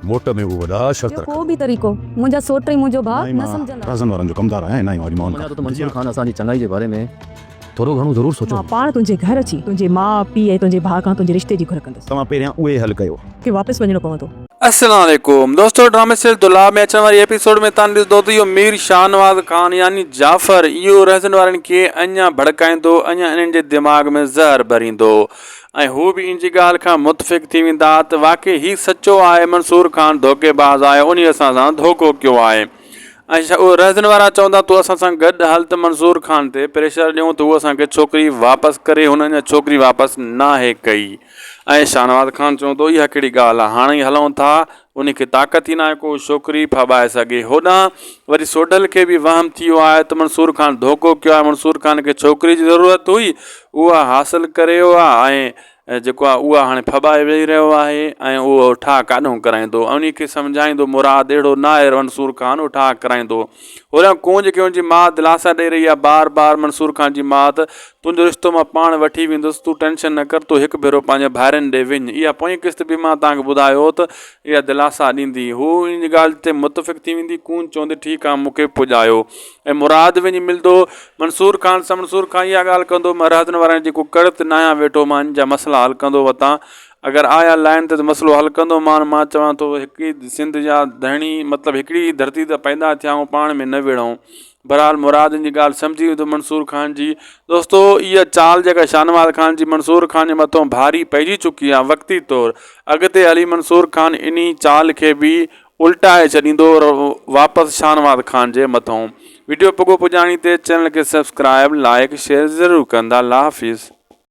मोट में वो वॾा शर्त को भी तरीक़ो मुंहिंजा सोट ई मुंहिंजो भाउ न सम्झंदा राज़न वारनि जो कमदार आहियां ना वारी मोहन तो मंसूर खान असांजी चङाई जे बारे में थोरो घणो ज़रूर सोचो। मां पाण तुंहिंजे घर अची तुंहिंजे माउ पीउ ऐं तुंहिंजे भाउ खां तुंहिंजे रिश्ते जी घुर कंदसि। तव्हां पहिरियां उहे हल कयो की वापसि वञिणो पवंदो। अस्सलाम वालेकुम दोस्तों, ड्रामे से दुलाब में अचण वारी एपिसोड में तव्हां ॾिसंदो त इहो मीर शाहनवाज़ खान यानी जाफ़र इहो रहज़न वारनि खे अञा भड़काईंदो, अञा इन्हनि जे दिमाग़ में ज़हर भरींदो ऐं हू बि इन जी ॻाल्हि खां मुतफ़िक़ थी वेंदा त वाक़ई हीउ सचो आहे, मंसूर खान धोखेबाज़ आहे, उन असां धोखो कयो आहे। ऐं उहे रहज़न वारा चवंदा तूं असां सां गॾु हल त मंसूर खान ते प्रेशर ॾियूं त उहो असांखे छोकिरी वापसि करे, हुन अञा छोकिरी वापसि नाहे कई। ऐं शाहनवाज़ खान चवंदो इहा कहिड़ी ॻाल्हि आहे, हाणे ई हलूं था, उनखे ताक़त ई न आहे को छोकिरी फबाए सघे। होॾां वरी सोडल खे बि वहम थी वियो आहे त मंसूर खान धोखो कयो आहे, मंसूर खान खे छोकिरी जी ज़रूरत हुई, उहा हासिलु करे वियो आहे ऐं जेको आहे उहा हाणे फबाए वेही रहियो आहे ऐं उहो ठा काॾों कराईंदो, उन खे सम्झाईंदो मुराद अहिड़ो न आहे मंसूर खान, उहो ठा कराईंदो। होॾां कूंज खे हुनजी माउ दिलासा ॾेई रही आहे बार बार मंसूर खान जी माउ त तुंहिंजो रिश्तो मां पाण वठी वेंदुसि, तूं टेंशन न कर, तूं हिकु भेरो पंहिंजे भाइरनि ॾे वञ। इहा पोइ किस्त बि मां तव्हांखे ॿुधायो त इहा दिलासा ॾींदी, हू इन जी ॻाल्हि ते मुतफ़िक़ थी वेंदी। कूंज चवंदी ठीकु आहे मूंखे पुॼायो ऐं मुराद वञी मिलंदो मंसूर खान सां। मंसूर खान इहा ॻाल्हि कंदो मां रहज़न वारनि जेको कड़त न आहियां वेठो, मां इन जा मसइला हल कंदो वतां, अगरि आया लाइन ते त मसइलो हल कंदो मां चवां थो हिकु सिंध जा धणी मतिलबु हिकिड़ी धरती ते पैदा थिया ऐं पाण में न विढ़ूं। बहरहाल मुराद जी ॻाल्हि सम्झी वेंदो मंसूर खान जी। दोस्तो इहा चाल जेका शाहनवाज़ खान जी मंसूर खान जे मथां भारी पइजी चुकी आहे वक़्ती तौरु, अॻिते हली मंसूर खान इन चाल खे बि उल्टाए छॾींदो वापसि शाहनवाज़ खान जे मथां। वीडियो पुॻो पुॼाणी ते चैनल खे सब्सक्राइब लाइक शेयर ज़रूरु कंदा। अल्लाह हाफ़िज़।